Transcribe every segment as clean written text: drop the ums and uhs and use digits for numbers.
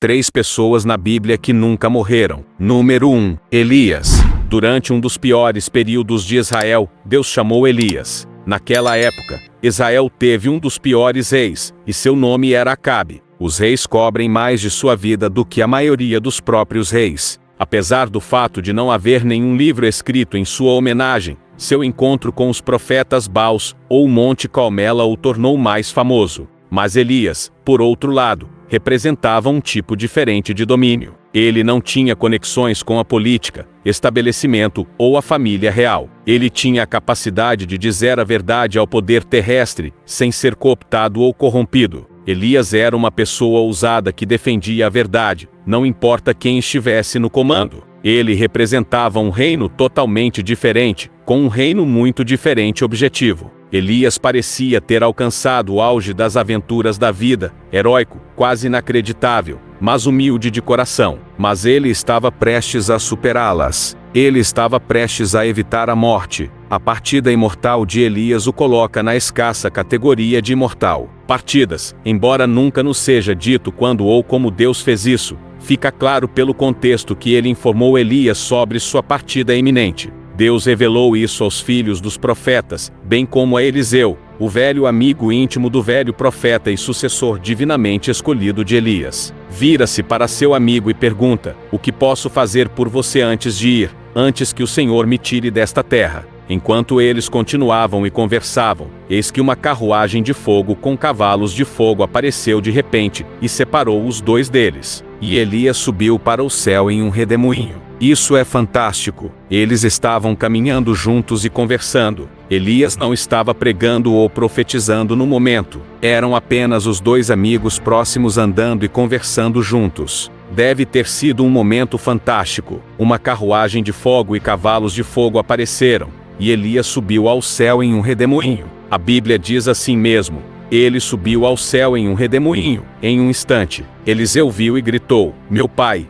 Três pessoas na Bíblia que nunca morreram. Número 1. Elias. Durante um dos piores períodos de Israel, Deus chamou Elias. Naquela época, Israel teve um dos piores reis, e seu nome era Acabe. Os reis cobrem mais de sua vida do que a maioria dos próprios reis. Apesar do fato de não haver nenhum livro escrito em sua homenagem, seu encontro com os profetas Baals ou o Monte Carmelo o tornou mais famoso. Mas Elias, por outro lado, representava um tipo diferente de domínio. Ele não tinha conexões com a política, estabelecimento ou a família real. Ele tinha a capacidade de dizer a verdade ao poder terrestre, sem ser cooptado ou corrompido. Elias era uma pessoa ousada que defendia a verdade, não importa quem estivesse no comando. Ele representava um reino totalmente diferente, com um reino muito diferente objetivo. Elias parecia ter alcançado o auge das aventuras da vida, heróico, quase inacreditável, mas humilde de coração. Mas ele estava prestes a superá-las. Ele estava prestes a evitar a morte. A partida imortal de Elias o coloca na escassa categoria de imortal. Partidas, embora nunca nos seja dito quando ou como Deus fez isso, fica claro pelo contexto que ele informou Elias sobre sua partida iminente. Deus revelou isso aos filhos dos profetas, bem como a Eliseu, o velho amigo íntimo do velho profeta e sucessor divinamente escolhido de Elias. Vira-se para seu amigo e pergunta: "O que posso fazer por você antes de ir, antes que o Senhor me tire desta terra?" Enquanto eles continuavam e conversavam, eis que uma carruagem de fogo com cavalos de fogo apareceu de repente, e separou os dois deles. E Elias subiu para o céu em um redemoinho. Isso é fantástico. Eles estavam caminhando juntos e conversando. Elias não estava pregando ou profetizando no momento. Eram apenas os dois amigos próximos andando e conversando juntos. Deve ter sido um momento fantástico. Uma carruagem de fogo e cavalos de fogo apareceram, e Elias subiu ao céu em um redemoinho. A Bíblia diz assim mesmo: ele subiu ao céu em um redemoinho. Em um instante, Eliseu viu e gritou: meu pai,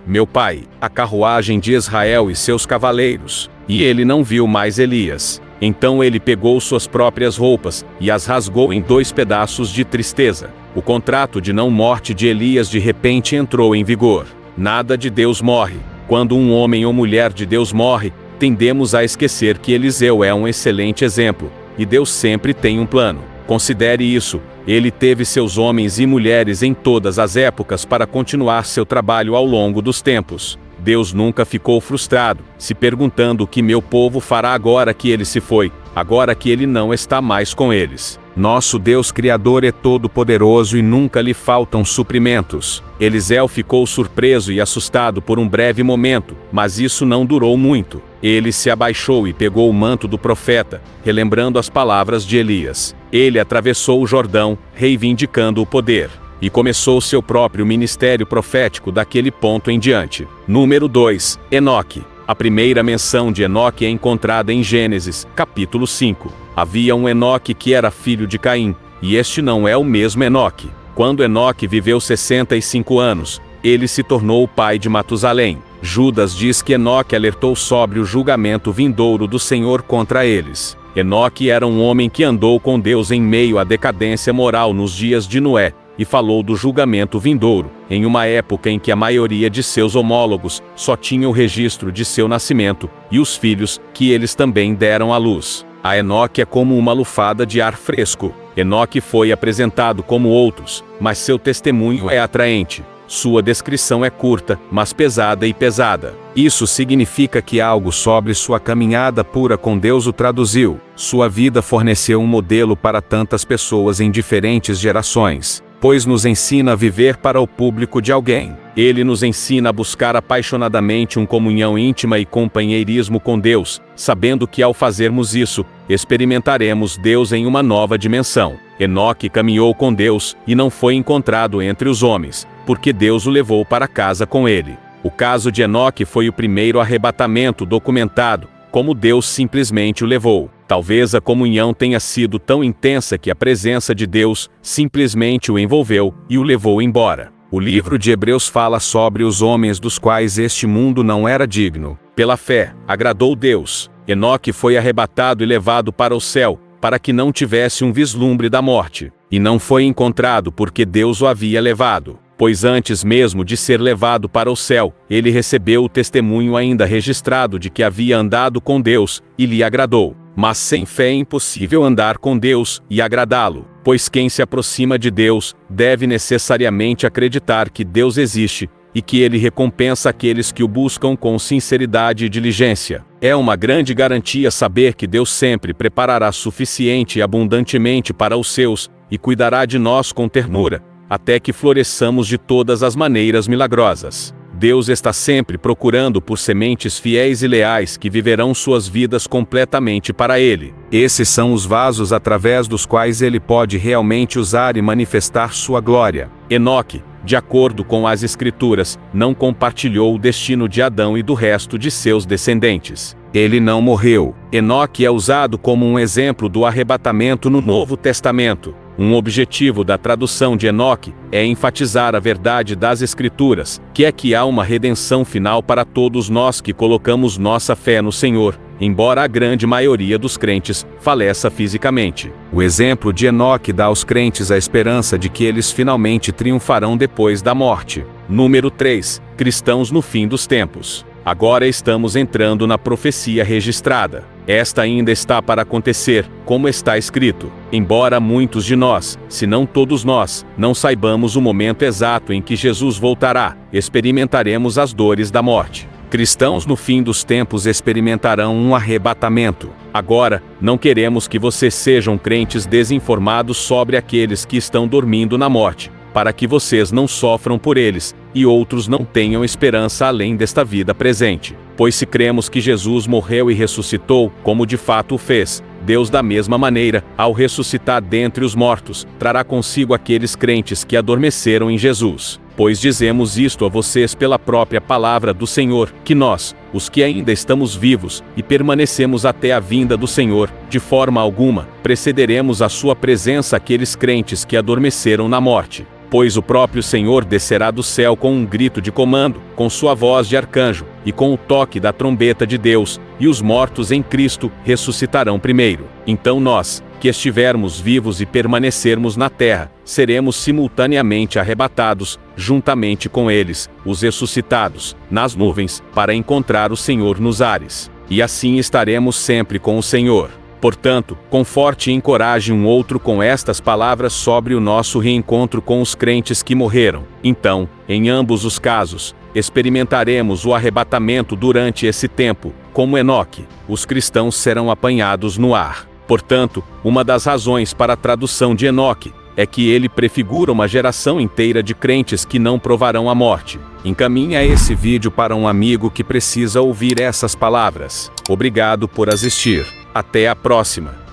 a carruagem de Israel e seus cavaleiros." E ele não viu mais Elias. Então ele pegou suas próprias roupas, e as rasgou em 2 pedaços de tristeza. O contrato de não morte de Elias de repente entrou em vigor. Nada de Deus morre. Quando um homem ou mulher de Deus morre, tendemos a esquecer que Eliseu é um excelente exemplo, e Deus sempre tem um plano. Considere isso: ele teve seus homens e mulheres em todas as épocas para continuar seu trabalho ao longo dos tempos. Deus nunca ficou frustrado, se perguntando o que meu povo fará agora que ele se foi, agora que ele não está mais com eles. Nosso Deus Criador é todo-poderoso e nunca lhe faltam suprimentos. Eliseu ficou surpreso e assustado por um breve momento, mas isso não durou muito. Ele se abaixou e pegou o manto do profeta, relembrando as palavras de Elias. Ele atravessou o Jordão, reivindicando o poder, e começou seu próprio ministério profético daquele ponto em diante. Número 2. Enoque. A primeira menção de Enoque é encontrada em Gênesis, capítulo 5. Havia um Enoque que era filho de Caim, e este não é o mesmo Enoque. Quando Enoque viveu 65 anos, ele se tornou o pai de Matusalém. Judas diz que Enoque alertou sobre o julgamento vindouro do Senhor contra eles. Enoque era um homem que andou com Deus em meio à decadência moral nos dias de Noé, e falou do julgamento vindouro, em uma época em que a maioria de seus homólogos só tinha o registro de seu nascimento, e os filhos, que eles também deram à luz. A Enoque é como uma lufada de ar fresco. Enoque foi apresentado como outros, mas seu testemunho é atraente. Sua descrição é curta, mas pesada e pesada. Isso significa que algo sobre sua caminhada pura com Deus o traduziu. Sua vida forneceu um modelo para tantas pessoas em diferentes gerações, pois nos ensina a viver para o público de alguém. Ele nos ensina a buscar apaixonadamente uma comunhão íntima e companheirismo com Deus, sabendo que ao fazermos isso, experimentaremos Deus em uma nova dimensão. Enoque caminhou com Deus, e não foi encontrado entre os homens, porque Deus o levou para casa com ele. O caso de Enoque foi o primeiro arrebatamento documentado, como Deus simplesmente o levou. Talvez a comunhão tenha sido tão intensa que a presença de Deus simplesmente o envolveu e o levou embora. O livro de Hebreus fala sobre os homens dos quais este mundo não era digno. Pela fé, agradou Deus. Enoque foi arrebatado e levado para o céu, para que não tivesse um vislumbre da morte. E não foi encontrado porque Deus o havia levado. pois antes mesmo de ser levado para o céu, ele recebeu o testemunho ainda registrado de que havia andado com Deus, e lhe agradou. Mas sem fé é impossível andar com Deus e agradá-lo, pois quem se aproxima de Deus deve necessariamente acreditar que Deus existe, e que ele recompensa aqueles que o buscam com sinceridade e diligência. É uma grande garantia saber que Deus sempre preparará suficiente e abundantemente para os seus, e cuidará de nós com ternura, até que floresçamos de todas as maneiras milagrosas. Deus está sempre procurando por sementes fiéis e leais que viverão suas vidas completamente para Ele. Esses são os vasos através dos quais Ele pode realmente usar e manifestar sua glória. Enoque, de acordo com as Escrituras, não compartilhou o destino de Adão e do resto de seus descendentes. Ele não morreu. Enoque é usado como um exemplo do arrebatamento no Novo Testamento. Um objetivo da tradução de Enoque é enfatizar a verdade das Escrituras, que é que há uma redenção final para todos nós que colocamos nossa fé no Senhor, embora a grande maioria dos crentes faleça fisicamente. O exemplo de Enoque dá aos crentes a esperança de que eles finalmente triunfarão depois da morte. Número 3. Cristãos no fim dos tempos. Agora estamos entrando na profecia registrada. Esta ainda está para acontecer, como está escrito. Embora muitos de nós, se não todos nós, não saibamos o momento exato em que Jesus voltará, experimentaremos as dores da morte. Cristãos no fim dos tempos experimentarão um arrebatamento. Agora, não queremos que vocês sejam crentes desinformados sobre aqueles que estão dormindo na morte, para que vocês não sofram por eles, e outros não tenham esperança além desta vida presente. Pois se cremos que Jesus morreu e ressuscitou, como de fato o fez, Deus da mesma maneira, ao ressuscitar dentre os mortos, trará consigo aqueles crentes que adormeceram em Jesus. Pois dizemos isto a vocês pela própria palavra do Senhor, que nós, os que ainda estamos vivos, e permanecemos até a vinda do Senhor, de forma alguma, precederemos a sua presença aqueles crentes que adormeceram na morte. Pois o próprio Senhor descerá do céu com um grito de comando, com sua voz de arcanjo, e com o toque da trombeta de Deus, e os mortos em Cristo ressuscitarão primeiro. Então nós, que estivermos vivos e permanecermos na terra, seremos simultaneamente arrebatados, juntamente com eles, os ressuscitados, nas nuvens, para encontrar o Senhor nos ares. E assim estaremos sempre com o Senhor. Portanto, conforte e encoraje um outro com estas palavras sobre o nosso reencontro com os crentes que morreram. Então, em ambos os casos, experimentaremos o arrebatamento durante esse tempo, como Enoque. Os cristãos serão apanhados no ar. Portanto, uma das razões para a tradução de Enoque é que ele prefigura uma geração inteira de crentes que não provarão a morte. Encaminha esse vídeo para um amigo que precisa ouvir essas palavras. Obrigado por assistir. Até a próxima.